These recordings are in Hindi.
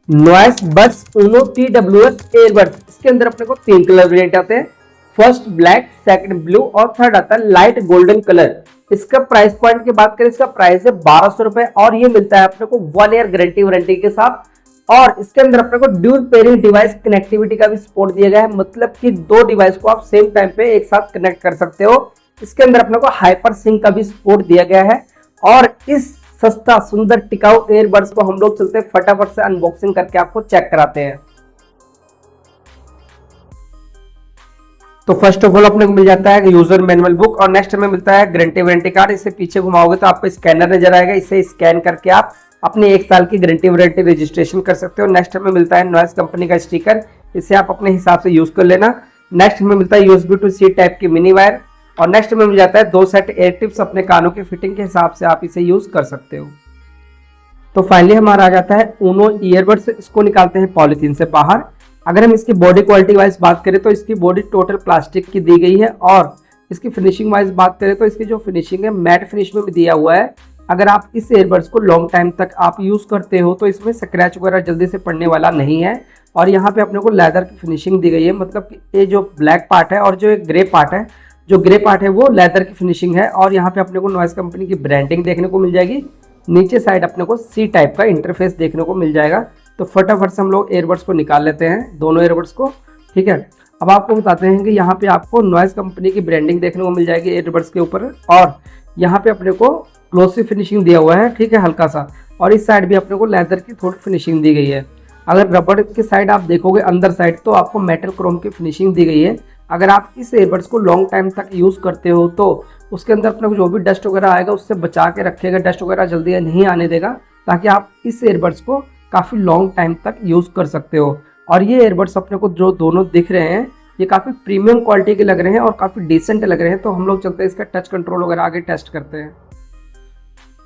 नॉइस बड्स उनो TWS एयरबड्स। इसके अंदर अपने को 3 कलर वेरिएंट आते हैं। फर्स्ट ब्लैक, सेकंड ब्लू और थर्ड आता है लाइट गोल्डन कलर। इसका प्राइस पॉइंट की बात करें, इसका प्राइस है 1200 रुपए और ये मिलता है अपने को 1 ईयर गारंटी वारंटी के साथ। और इसके अंदर अपने को ड्यूल पेयरिंग डिवाइस कनेक्टिविटी का भी सपोर्ट दिया गया है, मतलब कि 2 डिवाइस को आप सेम टाइम पे एक साथ कनेक्ट कर सकते हो। इसके अंदर अपने को हाइपर सिंक का भी सपोर्ट दिया गया है। और इस सस्ता सुंदर टिकाऊ एयरबड्स को हम लोग चलते फटाफट से अनबॉक्सिंग करके आपको चेक कराते हैं। तो फर्स्ट ऑफ ऑल अपने को मिल जाता है यूजर मैनुअल बुक और नेक्स्ट हमें मिलता है गारंटी वारंटी कार्ड। इसे पीछे घुमाओगे तो आपको स्कैनर नजर आएगा, इसे स्कैन करके आप अपने 1 साल की गारंटी वारंटी रजिस्ट्रेशन कर सकते हो। नेक्स्ट हमें मिलता है नॉइस कंपनी का स्टिकर, इसे आप अपने हिसाब से यूज कर लेना। नेक्स्ट हमें मिलता है USB to C टाइप की मिनी वायर और नेक्स्ट में मिल जाता है 2 सेट एयर टिप्स, अपने कानों की फिटिंग के हिसाब से आप इसे यूज कर सकते हो। तो फाइनली हमारा आ जाता है उनो ईयरबड्स। इसको निकालते हैं पॉलीथीन से बाहर। अगर हम इसकी बॉडी क्वालिटी वाइज बात करें तो इसकी बॉडी टोटल प्लास्टिक की दी गई है और इसकी फिनिशिंग वाइज बात करें तो इसकी जो फिनिशिंग है मैट फिनिश में भी दिया हुआ है। अगर आप इस ईयरबड्स को लॉन्ग टाइम तक आप यूज करते हो तो इसमें स्क्रैच वगैरह जल्दी से पड़ने वाला नहीं है। और यहाँ पे अपने को लेदर की फिनिशिंग दी गई है, मतलब कि ये जो ब्लैक पार्ट है और जो एक ग्रे पार्ट है, जो ग्रे पार्ट है वो लेदर की फिनिशिंग है। और यहाँ पे अपने को नॉइस कंपनी की ब्रांडिंग देखने को मिल जाएगी। नीचे साइड अपने को C टाइप का इंटरफेस देखने को मिल जाएगा। तो फटाफट से हम लोग एयरबड्स को निकाल लेते हैं, दोनों एयरबड्स को। ठीक है, अब आपको बताते हैं कि यहाँ पे आपको नॉइस कंपनी की ब्रांडिंग देखने को मिल जाएगी एयरबड्स के ऊपर और यहाँ पे अपने को ग्लोसी फिनिशिंग दिया हुआ है, ठीक है, हल्का सा। और इस साइड भी अपने को लेदर की थोड़ी फिनिशिंग दी गई है। अगर रबड़ की साइड आप देखोगे अंदर साइड तो आपको मेटल क्रोम की फिनिशिंग दी गई है। अगर आप इस एयरबड्स को लॉन्ग टाइम तक यूज करते हो तो उसके अंदर अपने को जो भी डस्ट वगैरह आएगा उससे बचा के रखेगा, डस्ट वगैरह जल्दी नहीं आने देगा, ताकि आप इस एयरबड्स को काफी लॉन्ग टाइम तक यूज कर सकते हो। और ये एयरबड्स अपने को जो दोनों दिख रहे हैं ये काफी प्रीमियम क्वालिटी के लग रहे हैं और काफी डिसेंट लग रहे हैं। तो हम लोग चलते हैं इसका टच कंट्रोल वगैरह आगे टेस्ट करते हैं।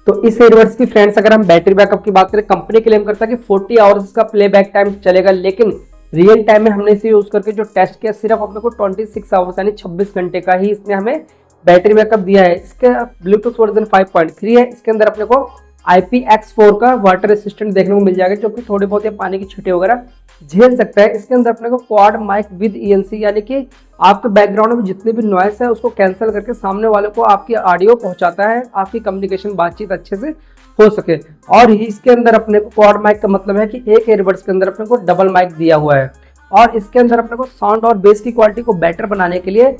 तो इस एयरबड्स की फ्रेंड्स अगर हम बैटरी बैकअप की बात करें, कंपनी क्लेम करता है कि 40 आवर्स का प्लेबैक टाइम चलेगा, लेकिन रियल टाइम में हमने इसे यूज करके जो टेस्ट किया सिर्फ अपने को 26 आवर्स यानी 26 घंटे का ही इसने हमें बैटरी बैकअप दिया है। इसका ब्लूटूथ वर्जन 5.3 है। इसके अंदर अपने को IPX4 का वाटर रेसिस्टेंट देखने को मिल जाएगा, जो कि थोड़े बहुत पानी की छींटे वगैरह झेल सकता है। इसके अंदर अपने को क्वाड माइक विद ENC, यानी कि आपके बैकग्राउंड में जितने भी नॉइस है उसको कैंसिल करके सामने वाले को आपकी ऑडियो पहुंचाता है, आपकी कम्युनिकेशन बातचीत अच्छे से हो सके। और इसके अंदर अपने को क्वाड माइक का मतलब है कि एक एयरबड्स के अंदर अपने को डबल माइक दिया हुआ है। और इसके अंदर अपने को साउंड और बेस की क्वालिटी को बेटर बनाने के लिए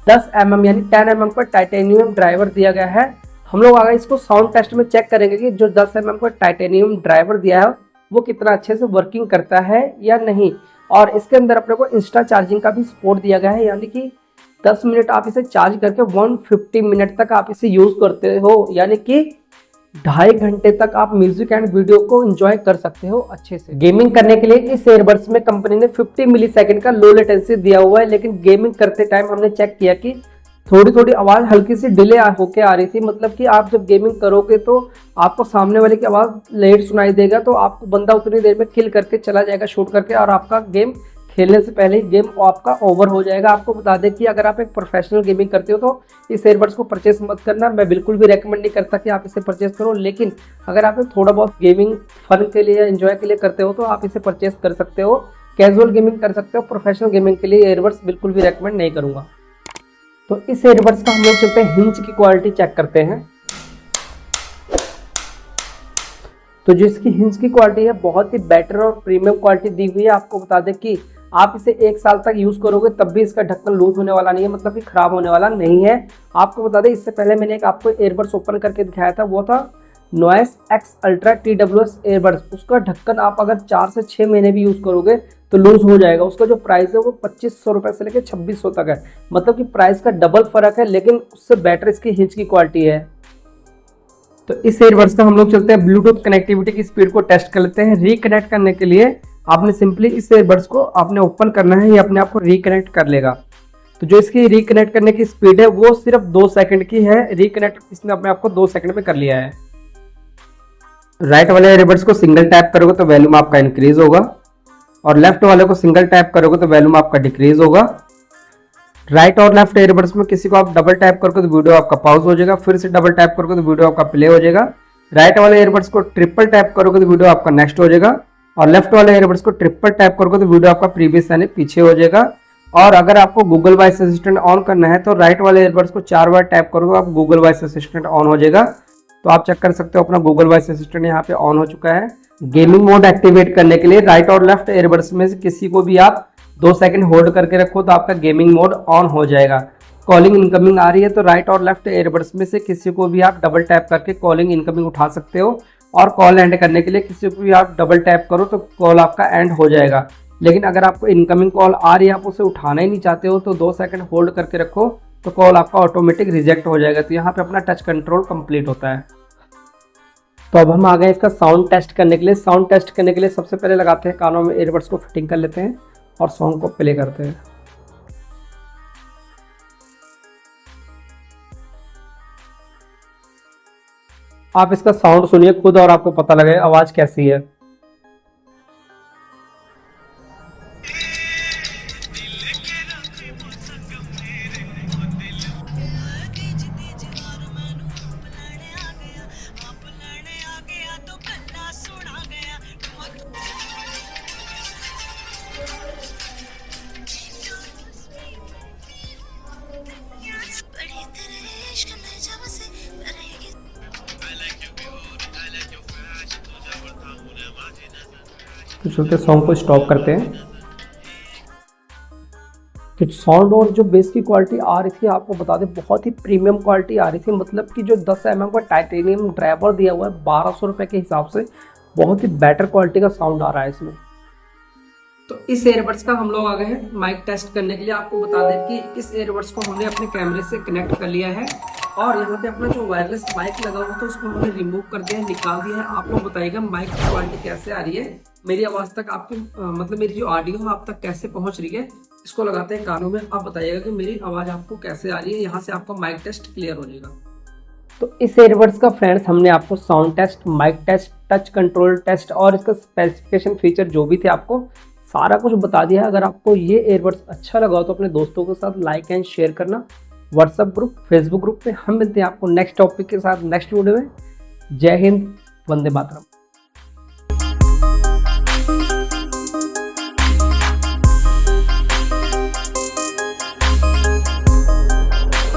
10 mm यानी 10 mm का टाइटेनियम ड्राइवर दिया गया है। हम लोग अगर इसको साउंड टेस्ट में चेक करेंगे कि जो 10 mm का टाइटेनियम ड्राइवर दिया है वो कितना अच्छे से वर्किंग करता है या नहीं। और इसके अंदर अपने को इंस्टा चार्जिंग का भी सपोर्ट दिया गया है, यानी कि 10 मिनट आप इसे चार्ज करके 150 मिनट तक आप इसे यूज करते हो, यानी कि 2.5 घंटे तक आप म्यूजिक एंड वीडियो को एंजॉय कर सकते हो अच्छे से। गेमिंग करने के लिए इस एयरबड्स में कंपनी ने 50 मिलीसेकंड का लो लेटेंसी दिया हुआ है, लेकिन गेमिंग करते टाइम हमने चेक किया कि थोड़ी थोड़ी आवाज हल्की सी डिले होके आ रही थी। मतलब कि आप जब गेमिंग करोगे तो आपको सामने वाले की आवाज लेट सुनाई देगा, तो आपको बंदा उतनी देर में किल करके चला जाएगा शूट करके, और आपका गेम खेलने से पहले ही गेम आपका ओवर हो जाएगा। आपको बता दें कि अगर आप एक प्रोफेशनल गेमिंग करते हो तो इस एयरबड्स को परचेस मत करना। मैं बिल्कुल भी रेकमेंड नहीं करता कि आप इसे परचेस करो, लेकिन अगर आप थोड़ा बहुत गेमिंग फन के लिए या एंजॉय के लिए करते हो तो आप इसे परचेस कर सकते हो। कैजुअल गेमिंग कर सकते हो, प्रोफेशनल गेमिंग के लिए एयरबड्स बिल्कुल भी रेकमेंड नहीं करूंगा। तो इस एयरबड्स का हम लोग चलते हैं हिंज की क्वालिटी चेक करते हैं। तो जो इसकी हिंज की क्वालिटी है बहुत ही बेटर और प्रीमियम क्वालिटी दी हुई है। आपको बता दें कि आप इसे 1 साल तक यूज करोगे तब भी इसका ढक्कन लूज होने वाला नहीं है, मतलब कि खराब होने वाला नहीं है। आपको बता दें इससे पहले मैंने एक आपको एयरबड्स ओपन करके दिखाया था, वो था Noise X Ultra TWS earbuds. उसका ढक्कन आप अगर 4 से 6 महीने भी यूज करोगे तो लूज हो जाएगा। उसका जो प्राइस है वो 2500 रुपए से लेकर 2600 तक है, मतलब कि प्राइस का डबल फर्क है, लेकिन उससे बेटर इसकी हिंज की क्वालिटी है। तो इस एयरबड्स का हम लोग चलते हैं ब्लूटूथ कनेक्टिविटी की स्पीड को टेस्ट कर लेते हैं। रिकनेक्ट करने के लिए आपने सिंपली इस एयरबड्स को आपने ओपन करना है, ये अपने आप को रिकनेक्ट कर लेगा। तो जो इसकी रिकनेक्ट करने की स्पीड है वो सिर्फ 2 सेकंड की है। रिकनेक्ट इसने अपने आप को 2 सेकंड में कर लिया है। राइट वाले एयरबड्स को सिंगल टैप करोगे तो वॉल्यूम आपका इंक्रीज होगा, और लेफ्ट वाले को सिंगल टैप करोगे तो वॉल्यूम आपका डिक्रीज होगा। राइट और लेफ्ट एयरबड्स में किसी को आप डबल टैप करोगे तो वीडियो आपका पॉज हो जाएगा, फिर से डबल टैप करोगे तो वीडियो आपका प्ले हो जाएगा। राइट वाले एयरबड्स को ट्रिपल टैप करोगे तो वीडियो आपका नेक्स्ट हो जाएगा, और लेफ्ट वाले एयरबड्स को ट्रिपल टैप करोगे तो वीडियो आपका प्रीवियस यानी पीछे हो जाएगा। और अगर आपको गूगल वॉइस असिस्टेंट ऑन करना है तो राइट वाले एयरबड्स को 4 बार टैप करोगे आप गूगल वॉइस असिस्टेंट ऑन हो जाएगा। तो आप चेक कर सकते हो अपना गूगल वॉइस असिस्टेंट यहाँ पे ऑन हो चुका है। गेमिंग मोड एक्टिवेट करने के लिए राइट और लेफ्ट एयरबड्स में से किसी को भी आप 2 सेकंड होल्ड करके रखो तो आपका गेमिंग मोड ऑन हो जाएगा। कॉलिंग इनकमिंग आ रही है तो राइट और लेफ्ट एयरबड्स में से किसी को भी आप डबल टैप करके कॉलिंग इनकमिंग उठा सकते हो। और कॉल एंड करने के लिए किसी को भी आप डबल टैप करो तो कॉल आपका एंड हो जाएगा। लेकिन अगर आपको इनकमिंग कॉल आ रही है आप उसे उठाना ही नहीं चाहते हो तो 2 सेकंड होल्ड करके रखो तो कॉल आपका ऑटोमेटिक रिजेक्ट हो जाएगा। तो यहाँ पे अपना टच कंट्रोल कंप्लीट होता है। तो अब हम आ गए इसका साउंड टेस्ट करने के लिए। साउंड टेस्ट करने के लिए सबसे पहले लगाते हैं कानों में एयरबड्स को फिटिंग कर लेते हैं और सॉन्ग को प्ले करते हैं। आप इसका साउंड सुनिए खुद और आपको पता लगे आवाज कैसी है। तो चलते सॉन्ग को स्टॉप करते हैं। तो साउंड और जो बेस की क्वालिटी आ रही थी आपको बता दें बहुत ही प्रीमियम क्वालिटी आ रही थी। मतलब कि जो 10 mm का टाइटेनियम ड्राइवर दिया हुआ है 1200 रुपये के हिसाब से बहुत ही बेटर क्वालिटी का साउंड आ रहा है इसमें। तो इस एयरबड्स का हम लोग आ गए हैं माइक टेस्ट करने के लिए। आपको बता दें कि इस एयरबड्स को हमने अपने कैमरे से कनेक्ट कर लिया है और यहाँ पे अपना जो वायरलेस माइक लगा हुआ था उसको हमने रिमूव कर दिया है, निकाल दिया है। आप लोग बताइएगा माइक की क्वालिटी कैसे आ रही है, मेरी आवाज़ तक आपकी मतलब मेरी जो ऑडियो है आप तक कैसे पहुँच रही है। इसको लगाते हैं कानों में, आप बताइएगा कि मेरी आवाज़ आपको कैसे आ रही है। यहाँ से आपका माइक टेस्ट क्लियर हो जाएगा। तो इस एयरबड्स का फ्रेंड्स हमने आपको sound test, mic test, touch control test और इसका स्पेसिफिकेशन फीचर जो भी थे आपको सारा कुछ बता दिया है। अगर आपको ये एयरबड्स अच्छा लगा हो तो अपने दोस्तों के साथ लाइक एंड शेयर करना। व्हाट्सएप ग्रुप, फेसबुक ग्रुप पे हम मिलते हैं आपको नेक्स्ट टॉपिक के साथ नेक्स्ट वीडियो में। जय हिंद, वंदे मातरम।